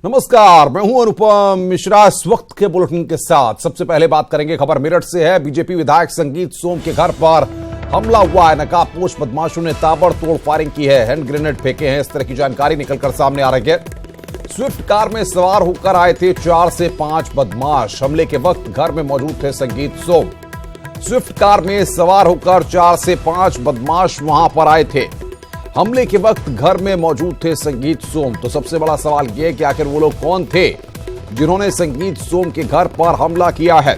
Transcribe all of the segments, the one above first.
नमस्कार, मैं हूं अनुपम मिश्रा। इस वक्त के बुलेटिन के साथ सबसे पहले बात करेंगे, खबर मेरठ से है। बीजेपी विधायक संगीत सोम के घर पर हमला हुआ है। नकाबपोश बदमाशों ने ताबड़तोड़ फायरिंग की है, हैंड ग्रेनेड फेंके हैं। इस तरह की जानकारी निकलकर सामने आ रही है। स्विफ्ट कार में सवार होकर आए थे 4 से 5 बदमाश। हमले के वक्त घर में मौजूद थे संगीत सोम। स्विफ्ट कार में सवार होकर 4 से 5 बदमाश वहां पर आए थे। हमले के वक्त घर में मौजूद थे संगीत सोम। तो सबसे बड़ा सवाल यह है कि आखिर वो लोग कौन थे जिन्होंने संगीत सोम के घर पर हमला किया है।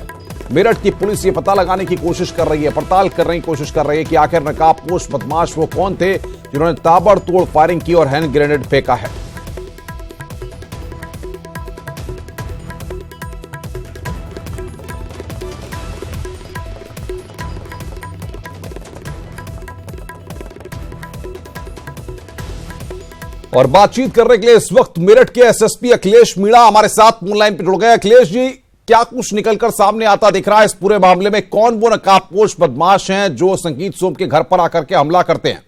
मेरठ की पुलिस ये पता लगाने की कोशिश कर रही है, पड़ताल करने की कोशिश कर रही है कि आखिर नकाबपोश बदमाश वो कौन थे जिन्होंने ताबड़तोड़ फायरिंग की और हैंड ग्रेनेड फेंका है। और बातचीत करने के लिए इस वक्त मेरठ के एसएसपी अखिलेश मीणा हमारे साथ फोन लाइन पर जुड़ गए। अखिलेश जी, क्या कुछ निकलकर सामने आता दिख रहा है इस पूरे मामले में? कौन वो नकाबपोश बदमाश हैं जो संगीत सोम के घर पर आकर के हमला करते हैं?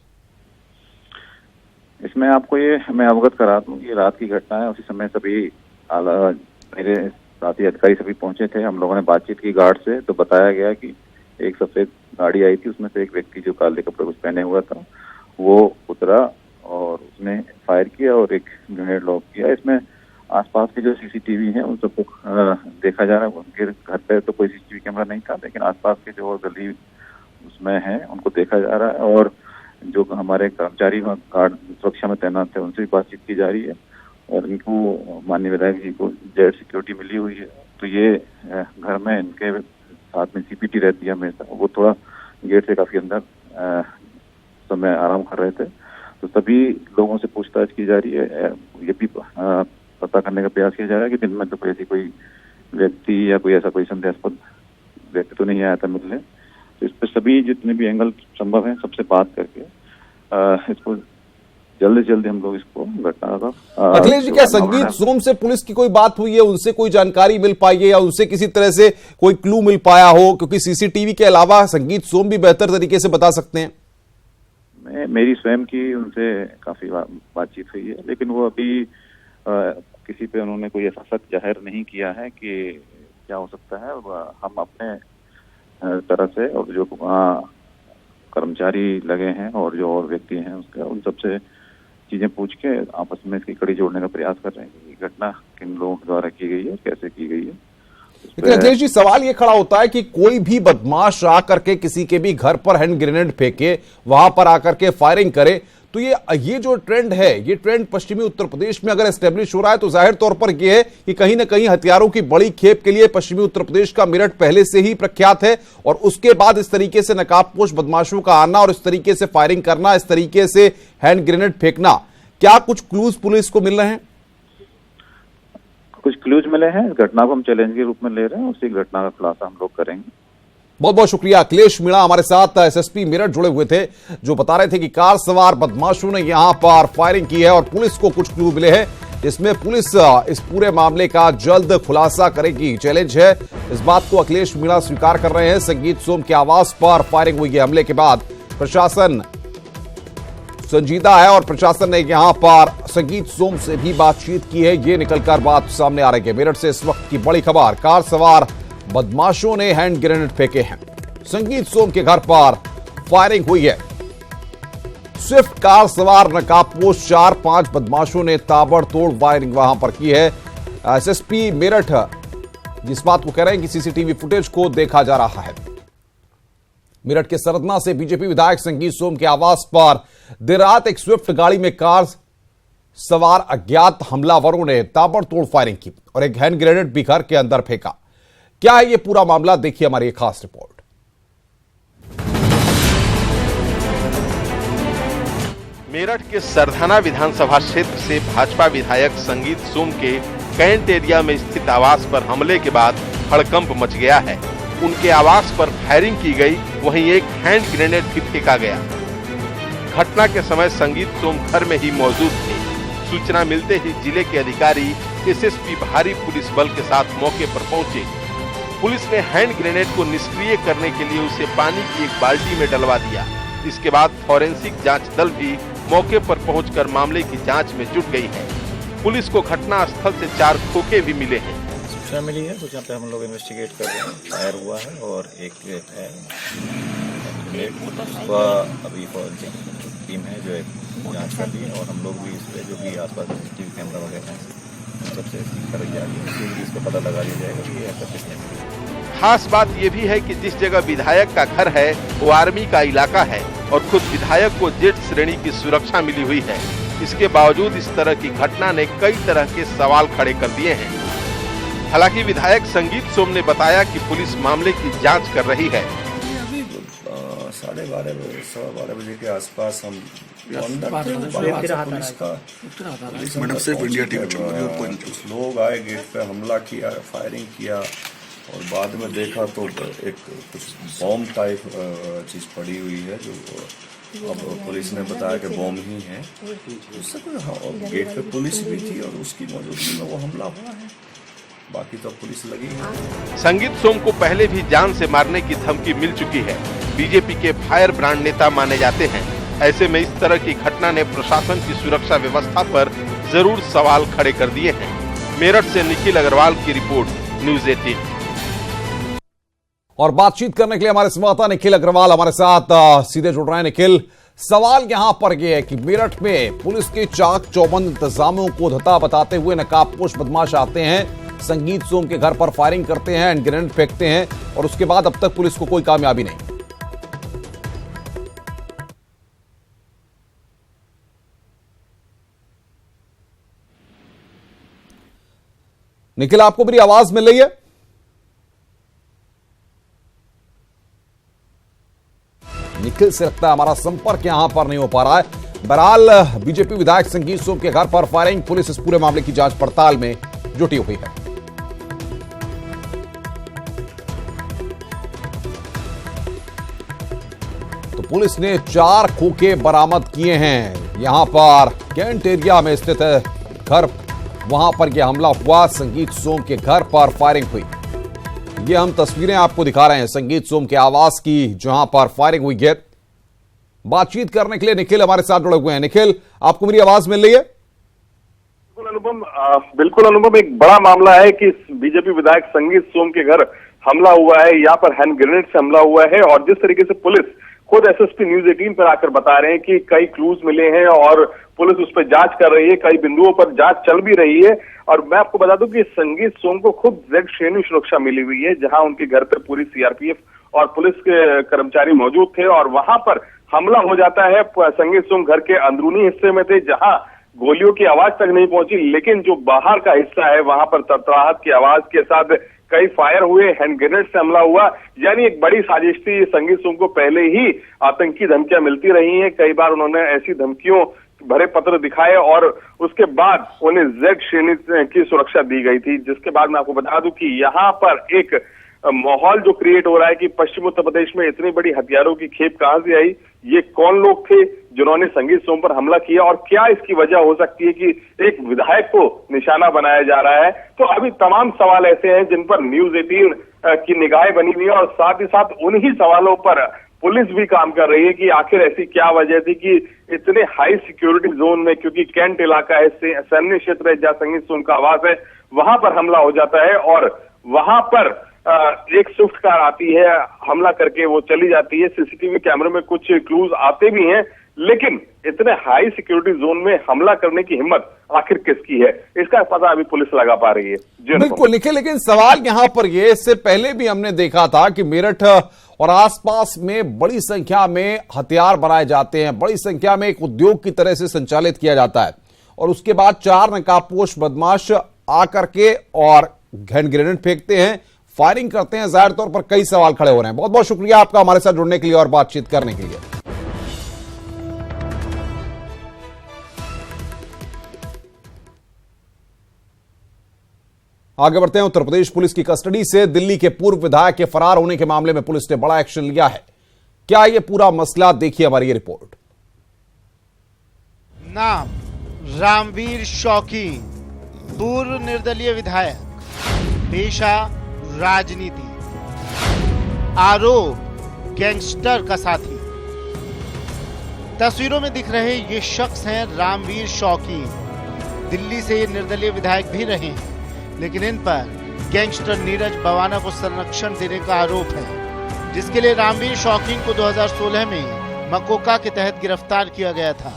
इसमें आपको ये मैं अवगत करा दूं, ये रात की घटना है। उसी समय सभी मेरे साथी अधिकारी सभी पहुंचे थे। हम लोगों ने बातचीत की गार्ड से, तो बताया गया कि एक सफेद गाड़ी आई थी, उसमें से एक व्यक्ति जो काले कपड़े कुछ पहने हुआ था वो उतरा और उसने फायर किया और एक ग्रेनेड लॉन्च किया। इसमें आसपास के जो सीसीटीवी हैं उन सबको देखा जा रहा है। उनके घर पे तो कोई सीसीटीवी कैमरा नहीं था, लेकिन आसपास के जो गली उसमें हैं उनको देखा जा रहा है। और जो हमारे कर्मचारी गार्ड सुरक्षा में तैनात थे उनसे भी बातचीत की जा रही है। और इनको माननीय विधायक जी को जेड सिक्योरिटी मिली हुई है। तो ये घर में इनके साथ में सीपीटी रहती है हमेशा। वो थोड़ा गेट से काफी अंदर समय आराम कर रहे थे। तो सभी लोगों से पूछताछ की जा रही है। ये भी पता करने का प्रयास किया जा रहा है कि दिन में तो कोई व्यक्ति या कोई ऐसा कोई संदेहास्पद व्यक्ति तो नहीं आया था मिलने। तो इस पर सभी जितने भी एंगल संभव है सबसे बात करके इसको जल्द से जल्द हम लोग इसको घटना का। अखिलेश जी, क्या संगीत सोम से पुलिस की कोई बात हुई है? उनसे कोई जानकारी मिल पाई है या उनसे किसी तरह से कोई क्लू मिल पाया हो? क्योंकि सीसीटीवी के अलावा संगीत सोम भी बेहतर तरीके से बता सकते हैं। मेरी स्वयं की उनसे काफी बातचीत हुई है, लेकिन वो अभी किसी पे उन्होंने कोई ऐसा शक जाहिर नहीं किया है कि क्या हो सकता है। हम अपने तरफ से और जो कर्मचारी लगे हैं और जो और व्यक्ति हैं उसका उन सबसे चीजें पूछ के आपस में इसकी कड़ी जोड़ने का प्रयास कर रहे हैं कि घटना किन लोगों के द्वारा की गई है, कैसे की गई है। लेकिन अखिलेश जी, सवाल ये खड़ा होता है कि कोई भी बदमाश आकर के किसी के भी घर पर हैंड ग्रेनेड फेंके, वहां पर आकर के फायरिंग करे, तो ये जो ट्रेंड है, ये ट्रेंड पश्चिमी उत्तर प्रदेश में अगर एस्टेब्लिश हो रहा है तो जाहिर तौर पर यह है कि कहीं ना कहीं हथियारों की बड़ी खेप के लिए पश्चिमी उत्तर प्रदेश का मेरठ पहले से ही प्रख्यात है। और उसके बाद इस तरीके से नकाबपोश बदमाशों का आना और इस तरीके से फायरिंग करना, इस तरीके से हैंड ग्रेनेड फेंकना, क्या कुछ क्लूज पुलिस को मिल रहे हैं? कुछ क्लूज मिले हैं। इस घटना को हम चैलेंज के रूप में ले रहे हैं। उसी घटना का खुलासा हम लोग करेंगे। बहुत बहुत शुक्रिया। अखिलेश मीणा हमारे साथ एसएसपी मेरठ जुड़े हुए थे, जो बता रहे थे कि कार सवार बदमाशों ने यहां पर फायरिंग की है और पुलिस को कुछ क्लू मिले हैं। इसमें पुलिस इस पूरे मामले का जल्द खुलासा करेगी। चैलेंज है, इस बात को अखिलेश मीणा स्वीकार कर रहे हैं। संगीत सोम के आवास पर फायरिंग हुई है। हमले के बाद प्रशासन संजीदा है और प्रशासन ने यहां पर संगीत सोम से भी बातचीत की है। ये निकलकर बात सामने आ रही है। मेरठ से इस वक्त की बड़ी खबर, कार सवार बदमाशों ने हैंड ग्रेनेड फेंके हैं। संगीत सोम के घर पर फायरिंग हुई है। स्विफ्ट कार सवार नकाबपोश 4-5 बदमाशों ने ताबड़तोड़ फायरिंग वहां पर की है। एसएसपी मेरठ जिस बात को कह रहे हैं कि सीसीटीवी फुटेज को देखा जा रहा है। मेरठ के सरदना से बीजेपी विधायक संगीत सोम के आवास पर देर रात एक स्विफ्ट गाड़ी में कार सवार अज्ञात हमलावरों ने ताबड़तोड़ फायरिंग की और एक हैंड ग्रेनेड भी घर के अंदर फेंका। क्या है ये पूरा मामला, देखिए हमारी एक खास रिपोर्ट। मेरठ के सरधाना विधानसभा क्षेत्र से भाजपा विधायक संगीत सोम के कैंट एरिया में स्थित आवास पर हमले के बाद हड़कंप मच गया है। उनके आवास पर फायरिंग की गई, वहीं एक हैंड ग्रेनेड भी फेंका गया। घटना के समय संगीत सोम घर में ही मौजूद थे। सूचना मिलते ही जिले के अधिकारी एसएसपी भारी पुलिस बल के साथ मौके पर पहुंचे। पुलिस ने हैंड ग्रेनेड को निष्क्रिय करने के लिए उसे पानी की एक बाल्टी में डलवा दिया। इसके बाद फॉरेंसिक जांच दल भी मौके पर पहुंचकर मामले की जांच में जुट गई है। पुलिस को घटना स्थल से 4 खोखे भी मिले हैं। सूचना मिली है तो जहाँ पे हम लोग इन्वेस्टिगेट कर रहे हैं। फायर हुआ है और एक है उसका अभी फॉरेंसिक टीम है जो जांच कर रही है और हम लोग भी इस पे जो भी आसपास सीसीटीवी कैमरा वगैरह है सबसे कर जा रही है, इसको पता लगा लिया जाएगा कि ऐसा किसने। खास बात ये भी है कि जिस जगह विधायक का घर है वो आर्मी का इलाका है और खुद विधायक को जेड श्रेणी की सुरक्षा मिली हुई है। इसके बावजूद इस तरह की घटना ने कई तरह के सवाल खड़े कर दिए हैं। हालांकि विधायक संगीत सोम ने बताया कि पुलिस मामले की जांच कर रही है। अभी 12:30 बजे के आसपास हम मैडम सिर्फ इंडिया टीम कुछ लोग आए, गेट पे हमला किया, फायरिंग किया और बाद में देखा तो एक कुछ बॉम्ब टाइप चीज पड़ी हुई है जो अब पुलिस ने बताया कि बॉम्ब ही है। उससे गेट पे पुलिस भी थी और उसकी मौजूदगी में वो हमला हुआ है। बाकी तो पुलिस लगी है। संगीत सोम को पहले भी जान से मारने की धमकी मिल चुकी है। बीजेपी के फायर ब्रांड नेता माने जाते हैं। ऐसे में इस तरह की घटना ने प्रशासन की सुरक्षा व्यवस्था पर जरूर सवाल खड़े कर दिए हैं। मेरठ से निखिल अग्रवाल की रिपोर्ट, न्यूज़ 18। और बातचीत करने के लिए हमारे संवाददाता निखिल अग्रवाल हमारे साथ सीधे जुड़ रहे हैं। निखिल, सवाल यहां पर यह है कि मेरठ में पुलिस के चाक चौबंद इंतजामों को धता बताते हुए नकाबपोश बदमाश आते हैं, संगीत सोम के घर पर फायरिंग करते हैं, हैंड ग्रेनेड फेंकते हैं और उसके बाद अब तक पुलिस को कोई कामयाबी नहीं। निखिल, आपको मेरी आवाज मिल रही है? निखिल से लगता है हमारा संपर्क यहां पर नहीं हो पा रहा है। बहरहाल बीजेपी विधायक संगीत सोम के घर पर फायरिंग, पुलिस इस पूरे मामले की जांच पड़ताल में जुटी हुई है। तो पुलिस ने 4 खोखे बरामद किए हैं। यहां पर कैंट एरिया में स्थित है घर, वहां पर यह हमला हुआ। संगीत सोम के घर पर फायरिंग हुई। ये हम तस्वीरें आपको दिखा रहे हैं संगीत सोम के आवास की जहां पर फायरिंग हुई है। बातचीत करने के लिए निखिल हमारे साथ जुड़े हुए हैं। निखिल, आपको मेरी आवाज मिल रही है? बिल्कुल अनुपम, एक बड़ा मामला है कि बीजेपी विधायक संगीत सोम के घर हमला हुआ है। यहाँ पर हैंड ग्रेनेड से हमला हुआ है और जिस तरीके से पुलिस खुद एसएसपी न्यूज़ 18 पर आकर बता रहे हैं कि कई क्लूज मिले हैं और पुलिस उस पर जांच कर रही है, कई बिंदुओं पर जांच चल भी रही है। और मैं आपको बता दूं कि संगीत सोम को खुद जेड श्रेणी सुरक्षा मिली हुई है, जहां उनके घर पर पूरी सीआरपीएफ और पुलिस के कर्मचारी मौजूद थे और वहां पर हमला हो जाता है। संगीत सोम घर के अंदरूनी हिस्से में थे जहां गोलियों की आवाज तक नहीं पहुंची, लेकिन जो बाहर का हिस्सा है वहां पर तड़तड़ाहट की आवाज के साथ कई फायर हुए, हैंड ग्रेनेड से हमला हुआ। यानी एक बड़ी साजिश थी। संगीत सोम को पहले ही आतंकी धमकियां मिलती रही हैं। कई बार उन्होंने ऐसी धमकियों भरे पत्र दिखाए और उसके बाद उन्हें जेड श्रेणी की सुरक्षा दी गई थी। जिसके बाद मैं आपको बता दूं कि यहाँ पर एक माहौल जो क्रिएट हो रहा है कि पश्चिम उत्तर प्रदेश में इतनी बड़ी हथियारों की खेप कहां से आई, ये कौन लोग थे जिन्होंने संगीत सोम पर हमला किया और क्या इसकी वजह हो सकती है कि एक विधायक को निशाना बनाया जा रहा है। तो अभी तमाम सवाल ऐसे हैं जिन पर न्यूज़ 18 की निगाहें बनी हुई है और साथ ही साथ उन्हीं सवालों पर पुलिस भी काम कर रही है कि आखिर ऐसी क्या वजह थी कि इतने हाई सिक्योरिटी जोन में, क्योंकि कैंट इलाका है, सैन्य क्षेत्र है जहां संगीत सोम का आवास है, वहां पर हमला हो जाता है और वहां पर एक स्विफ्ट कार आती है, हमला करके वो चली जाती है। सीसीटीवी कैमरे में कुछ क्लूज आते भी हैं, लेकिन इतने हाई सिक्योरिटी जोन में हमला करने की हिम्मत आखिर किसकी है, इसका पता अभी पुलिस लगा पा रही है। बिल्कुल निखिल, लेकिन सवाल यहां पर ये, इससे पहले भी हमने देखा था कि मेरठ और आसपास में बड़ी संख्या में हथियार बनाए जाते हैं, बड़ी संख्या में एक उद्योग की तरह से संचालित किया जाता है और उसके बाद 4 नकाबपोश बदमाश आकर के और हैंड ग्रेनेड फेंकते हैं, फायरिंग करते हैं। जाहिर तौर पर कई सवाल खड़े हो रहे हैं। बहुत बहुत शुक्रिया आपका हमारे साथ जुड़ने के लिए और बातचीत करने के लिए। आगे बढ़ते हैं। उत्तर प्रदेश पुलिस की कस्टडी से दिल्ली के पूर्व विधायक के फरार होने के मामले में पुलिस ने बड़ा एक्शन लिया है। क्या यह पूरा मसला, देखिए हमारी ये रिपोर्ट। नाम रामवीर शौकीन, पूर्व निर्दलीय विधायक, पेशा राजनीति, आरोप गैंगस्टर का साथी। तस्वीरों में दिख रहे ये शख्स हैं रामवीर शौकीन। दिल्ली से ये निर्दलीय विधायक भी रहे हैं, लेकिन इन पर गैंगस्टर नीरज बवाना को संरक्षण देने का आरोप है, जिसके लिए रामवीर शौकीन को 2016 में मकोका के तहत गिरफ्तार किया गया था।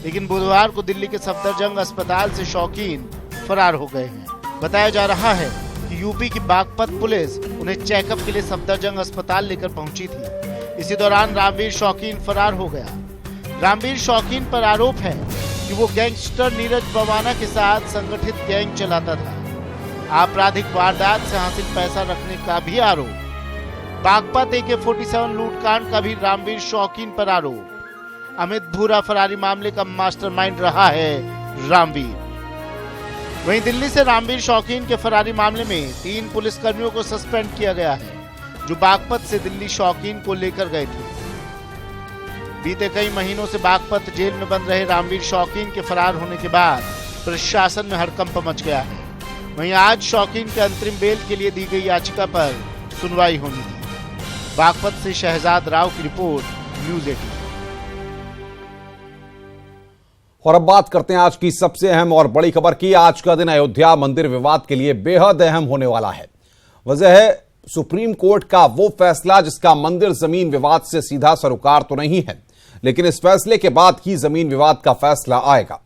लेकिन बुधवार को दिल्ली के सफदरजंग अस्पताल से शौकीन फरार हो गए हैं। बताया जा रहा है कि यूपी की बागपत पुलिस उन्हें चेकअप के लिए सफदरजंग अस्पताल लेकर पहुंची थी। इसी दौरान रामवीर शौकीन फरार हो गया। रामवीर शौकीन पर आरोप है कि वो गैंगस्टर नीरज बवाना के साथ संगठित गैंग चलाता था। आपराधिक वारदात से हासिल पैसा रखने का भी आरोप। बागपत AK-47 लूटकांड का भी रामवीर शौकीन पर आरोप। अमित भूरा फरारी मामले का मास्टरमाइंड रहा है रामवीर। वहीं दिल्ली से रामवीर शौकीन के फरारी मामले में 3 पुलिसकर्मियों को सस्पेंड किया गया है, जो बागपत से दिल्ली शौकीन को लेकर गए थे। बीते कई महीनों से बागपत जेल में बंद रहे रामवीर शौकीन के फरार होने के बाद प्रशासन में हड़कंप मच गया है। वहीं आज शौकीन के अंतरिम बेल के लिए दी गई याचिका पर सुनवाई होनी थी। बागपत से शहजाद राव की रिपोर्ट, न्यूज़ 18। और अब बात करते हैं आज की सबसे अहम और बड़ी खबर की। आज का दिन अयोध्या मंदिर विवाद के लिए बेहद अहम होने वाला है। वजह है सुप्रीम कोर्ट का वो फैसला जिसका मंदिर जमीन विवाद से सीधा सरोकार तो नहीं है, लेकिन इस फैसले के बाद ही जमीन विवाद का फैसला आएगा।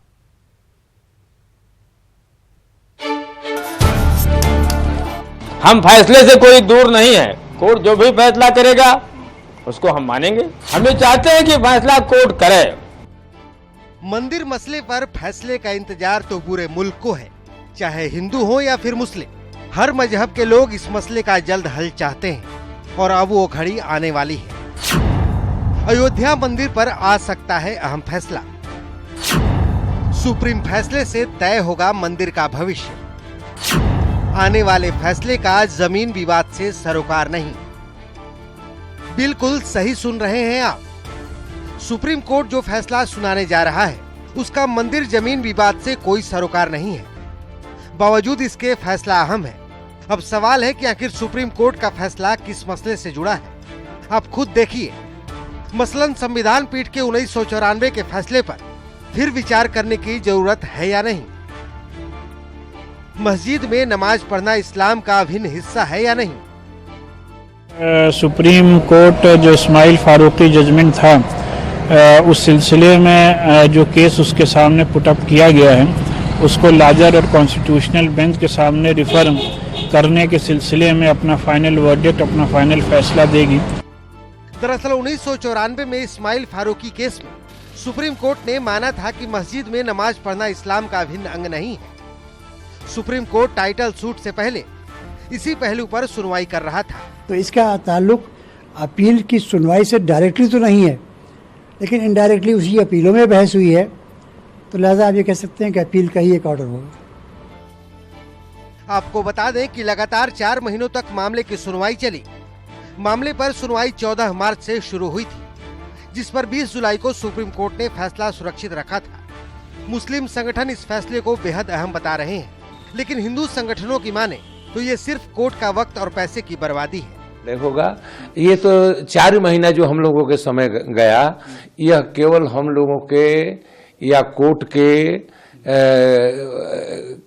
हम फैसले से कोई दूर नहीं है। कोर्ट जो भी फैसला करेगा उसको हम मानेंगे। हम ये चाहते हैं कि फैसला कोर्ट करे। मंदिर मसले पर फैसले का इंतजार तो पूरे मुल्क को है, चाहे हिंदू हो या फिर मुस्लिम। हर मजहब के लोग इस मसले का जल्द हल चाहते हैं और अब वो घड़ी आने वाली है। अयोध्या मंदिर पर आ सकता है अहम फैसला। सुप्रीम फैसले से तय होगा मंदिर का भविष्य। आने वाले फैसले का जमीन विवाद से सरोकार नहीं। बिल्कुल सही सुन रहे हैं आप। सुप्रीम कोर्ट जो फैसला सुनाने जा रहा है उसका मंदिर जमीन विवाद से कोई सरोकार नहीं है। बावजूद इसके फैसला अहम है। अब सवाल है कि आखिर सुप्रीम कोर्ट का फैसला किस मसले से जुड़ा है। आप खुद देखिए। मसलन संविधान पीठ के 1994 के फैसले पर फिर विचार करने की जरूरत है या नहीं। मस्जिद में नमाज पढ़ना इस्लाम का अभिन्न हिस्सा है या नहीं। सुप्रीम कोर्ट जो इस्माइल फारूकी जजमेंट था, उस सिलसिले में जो केस उसके सामने पुटअप किया गया है उसको लार्जर और कॉन्स्टिट्यूशनल बेंच के सामने रिफर करने के सिलसिले में अपना फाइनल वर्डिक्ट, अपना फाइनल फैसला देगी। दरअसल 1994 में इस्माइल फारूकी केस में सुप्रीम कोर्ट ने माना था कि मस्जिद में नमाज पढ़ना इस्लाम का अभिन्न अंग नहीं है। सुप्रीम कोर्ट टाइटल सूट से पहले इसी पहलू पर सुनवाई कर रहा था। तो इसका ताल्लुक अपील की सुनवाई से डायरेक्टली तो नहीं है, लेकिन इनडायरेक्टली उसी अपीलों में बहस हुई है, तो लिहाजा आप ये कह सकते हैं कि अपील का ही एक ऑर्डर होगा। आपको बता दें कि लगातार 4 महीनों तक मामले की सुनवाई चली। मामले पर सुनवाई 14 मार्च से शुरू हुई थी, जिस पर 20 जुलाई को सुप्रीम कोर्ट ने फैसला सुरक्षित रखा था। मुस्लिम संगठन इस फैसले को बेहद अहम बता रहे हैं, लेकिन हिंदू संगठनों की माने तो ये सिर्फ कोर्ट का वक्त और पैसे की बर्बादी है। देखोगा, ये तो 4 महीना जो हम लोगों के समय गया, यह केवल हम लोगों के या कोर्ट के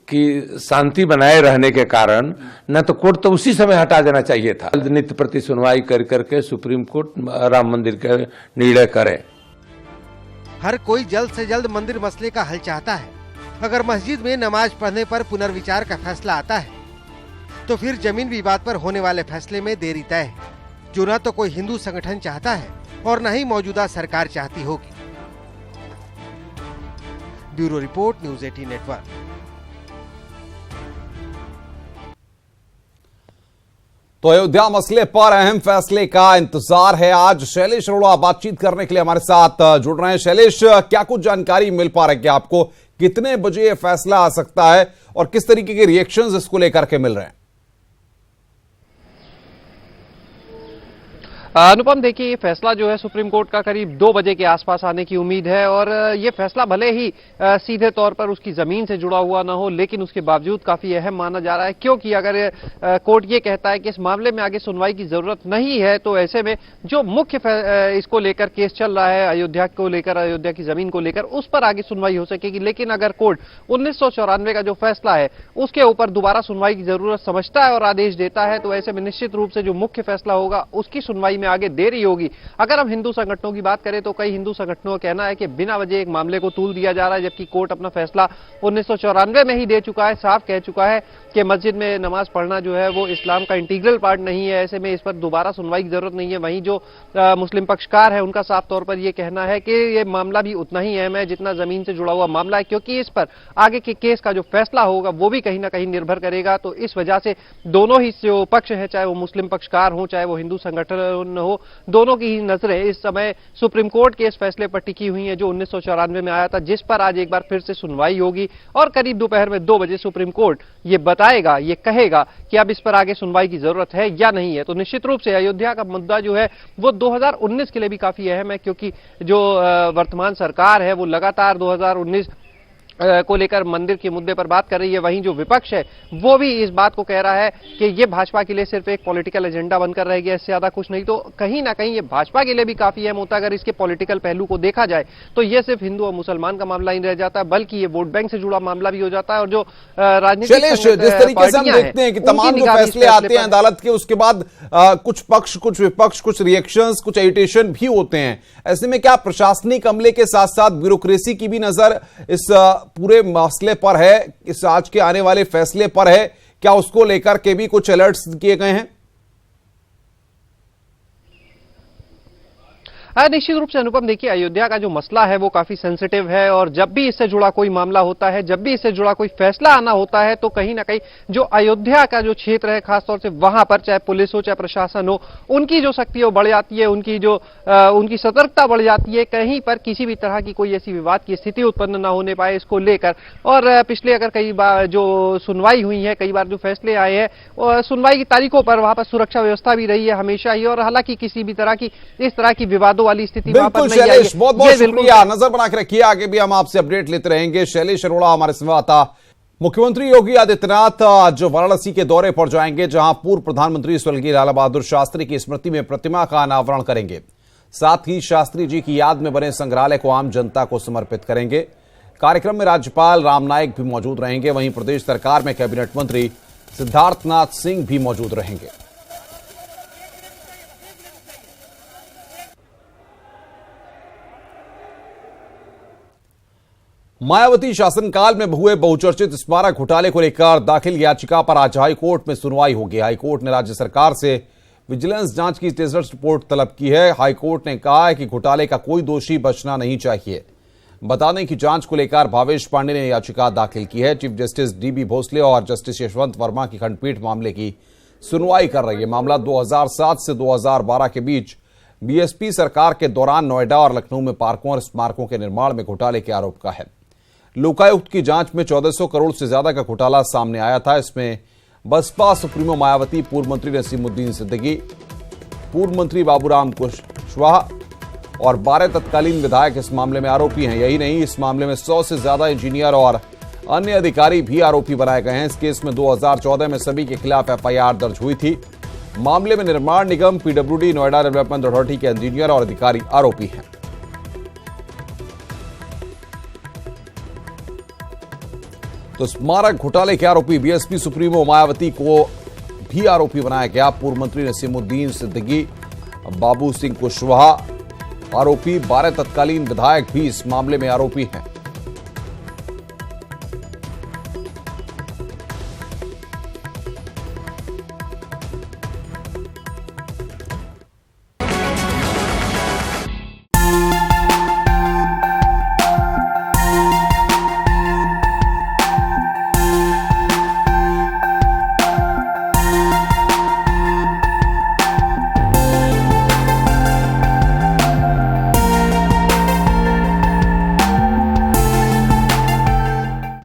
की शांति बनाए रहने के कारण, न तो कोर्ट तो उसी समय हटा देना चाहिए था। नित्य प्रति सुनवाई कर करके सुप्रीम कोर्ट राम मंदिर का निर्णय करे। हर कोई जल्द से जल्द मंदिर मसले का हल चाहता है। अगर मस्जिद में नमाज पढ़ने पर पुनर्विचार का फैसला आता है तो फिर जमीन विवाद पर होने वाले फैसले में देरी तय है, जो न तो कोई हिंदू संगठन चाहता है और न ही मौजूदा सरकार चाहती होगी। Bureau report, news 18 network. तो अयोध्या मसले पर अहम फैसले का इंतजार है। आज शैलेश अरोड़ा बातचीत करने के लिए हमारे साथ जुड़ रहे हैं। शैलेश, क्या कुछ जानकारी मिल पा रही है आपको? कितने बजे यह फैसला आ सकता है और किस तरीके के रिएक्शंस इसको लेकर के मिल रहे हैं? अनुपम, देखिए ये फैसला जो है सुप्रीम कोर्ट का करीब 2 बजे के आसपास आने की उम्मीद है और ये फैसला भले ही सीधे तौर पर उसकी जमीन से जुड़ा हुआ ना हो, लेकिन उसके बावजूद काफी अहम माना जा रहा है, क्योंकि अगर कोर्ट ये कहता है कि इस मामले में आगे सुनवाई की जरूरत नहीं है तो ऐसे में जो मुख्य इसको लेकर केस चल रहा है अयोध्या को लेकर, अयोध्या की जमीन को लेकर, उस पर आगे सुनवाई हो सकेगी। लेकिन अगर कोर्ट 1994 का जो फैसला है उसके ऊपर दोबारा सुनवाई की जरूरत समझता है और आदेश देता है तो ऐसे में निश्चित रूप से जो मुख्य फैसला होगा उसकी सुनवाई में आगे देरी होगी। अगर हम हिंदू संगठनों की बात करें तो कई हिंदू संगठनों का कहना है कि बिना वजह एक मामले को तूल दिया जा रहा है, जबकि कोर्ट अपना फैसला 1994 में ही दे चुका है, साफ कह चुका है कि मस्जिद में नमाज पढ़ना जो है वो इस्लाम का इंटीग्रल पार्ट नहीं है। ऐसे में इस पर दोबारा सुनवाई की जरूरत नहीं है। वहीं जो मुस्लिम पक्षकार है उनका साफ तौर पर यह कहना है कि यह मामला भी उतना ही अहम है जितना जमीन से जुड़ा हुआ मामला है, क्योंकि इस पर आगे के केस का जो फैसला होगा वो भी कहीं ना कहीं निर्भर करेगा। तो इस वजह से दोनों ही जो पक्ष है, चाहे वो मुस्लिम पक्षकार हो चाहे वो हिंदू संगठन हो, दोनों की ही नजरें इस समय सुप्रीम कोर्ट के इस फैसले पर टिकी हुई है जो 1994 में आया था, जिस पर आज एक बार फिर से सुनवाई होगी और करीब दोपहर में 2 बजे सुप्रीम कोर्ट ये बताएगा, ये कहेगा कि अब इस पर आगे सुनवाई की जरूरत है या नहीं है। तो निश्चित रूप से अयोध्या का मुद्दा जो है वो 2019 के लिए भी काफी अहम है, क्योंकि जो वर्तमान सरकार है वो लगातार 2019 को लेकर मंदिर के मुद्दे पर बात कर रही है। वहीं जो विपक्ष है वो भी इस बात को कह रहा है कि ये भाजपा के लिए सिर्फ एक पॉलिटिकल एजेंडा बनकर रह गया, इससे ज्यादा कुछ नहीं। तो कहीं ना कहीं ये भाजपा के लिए भी काफी अहम होता है। अगर इसके पॉलिटिकल पहलू को देखा जाए तो ये सिर्फ हिंदू और मुसलमान का मामला ही रह जाता है, बल्कि ये वोट बैंक से जुड़ा मामला भी हो जाता है। और जो राजनीतिक जिस तरीके से हम देखते हैं कि तमाम जो फैसले आते हैं अदालत के, उसके बाद कुछ पक्ष, कुछ विपक्ष, कुछ रिएक्शंस, कुछ एजिटेशन भी होते हैं। ऐसे में क्या प्रशासनिक अमले के साथ साथ ब्यूरोक्रेसी की भी नजर इस पूरे मसले पर है, इस आज के आने वाले फैसले पर है? क्या उसको लेकर के भी कुछ अलर्ट्स किए गए हैं? निश्चित रूप से अनुपम, देखिए अयोध्या का जो मसला है वो काफी सेंसिटिव है और जब भी इससे जुड़ा कोई मामला होता है, जब भी इससे जुड़ा कोई फैसला आना होता है तो कहीं ना कहीं जो अयोध्या का जो क्षेत्र है खासतौर से वहां पर चाहे पुलिस हो चाहे प्रशासन हो, उनकी जो शक्ति है बढ़ जाती है, उनकी सतर्कता बढ़ जाती है, कहीं पर किसी भी तरह की कोई ऐसी विवाद की स्थिति उत्पन्न न होने पाए इसको लेकर। और पिछले अगर कई बार जो सुनवाई हुई है, कई बार जो फैसले आए हैं सुनवाई की तारीखों पर, वहां पर सुरक्षा व्यवस्था भी रही है हमेशा ही, और हालांकि किसी भी तरह की इस तरह की विवादों वाली स्थिति बिल्कुल शैलेश, बहुत बहुत शुक्रिया, नजर बना के रखिए, आगे भी हम आपसे अपडेट लेते रहेंगे। शैलेश अरोड़ा हमारे संवाददाता। मुख्यमंत्री योगी आदित्यनाथ आज वाराणसी के दौरे पर जाएंगे, जहां पूर्व प्रधानमंत्री स्वर्गीय लाला बहादुर शास्त्री की स्मृति में प्रतिमा का अनावरण करेंगे। साथ ही शास्त्री जी की याद में बने संग्रहालय को आम जनता को समर्पित करेंगे। कार्यक्रम में राज्यपाल राम नाईक भी मौजूद रहेंगे। वहीं प्रदेश सरकार में कैबिनेट मंत्री सिद्धार्थनाथ सिंह भी मौजूद रहेंगे। मायावती शासनकाल में हुए बहुचर्चित स्मारक घोटाले को लेकर दाखिल याचिका पर आज हाईकोर्ट में सुनवाई होगी। हाईकोर्ट ने राज्य सरकार से विजिलेंस जांच की तेजस रिपोर्ट तलब की है। हाईकोर्ट ने कहा है कि घोटाले का कोई दोषी बचना नहीं चाहिए। बता दें कि जांच को लेकर भावेश पांडे ने याचिका दाखिल की है। चीफ जस्टिस डीबी भोसले और जस्टिस यशवंत वर्मा की खंडपीठ मामले की सुनवाई कर रही है। मामला 2007 से 2012 के बीच बीएसपी सरकार के दौरान नोएडा और लखनऊ में पार्कों और स्मारकों के निर्माण में घोटाले के आरोप का है। लोकायुक्त की जांच में 1400 करोड़ से ज्यादा का घोटाला सामने आया था। इसमें बसपा सुप्रीमो मायावती, पूर्व मंत्री नसीमुद्दीन सिद्दीकी, पूर्व मंत्री बाबूराम कुशवाहा और 12 तत्कालीन विधायक इस मामले में आरोपी हैं। यही नहीं, इस मामले में 100 से ज्यादा इंजीनियर और अन्य अधिकारी भी आरोपी बनाए गए हैं। इस केस में 2014 में सभी के खिलाफ एफआईआर दर्ज हुई थी। मामले में निर्माण निगम, पीडब्ल्यूडी, नोएडा डेवलपमेंट अथॉरिटी के इंजीनियर और अधिकारी आरोपी हैं। तो स्मारक घोटाले के आरोपी बीएसपी सुप्रीमो मायावती को भी आरोपी बनाया गया। पूर्व मंत्री नसीमुद्दीन सिद्दीकी, बाबू सिंह कुशवाहा आरोपी, 12 तत्कालीन विधायक भी इस मामले में आरोपी हैं।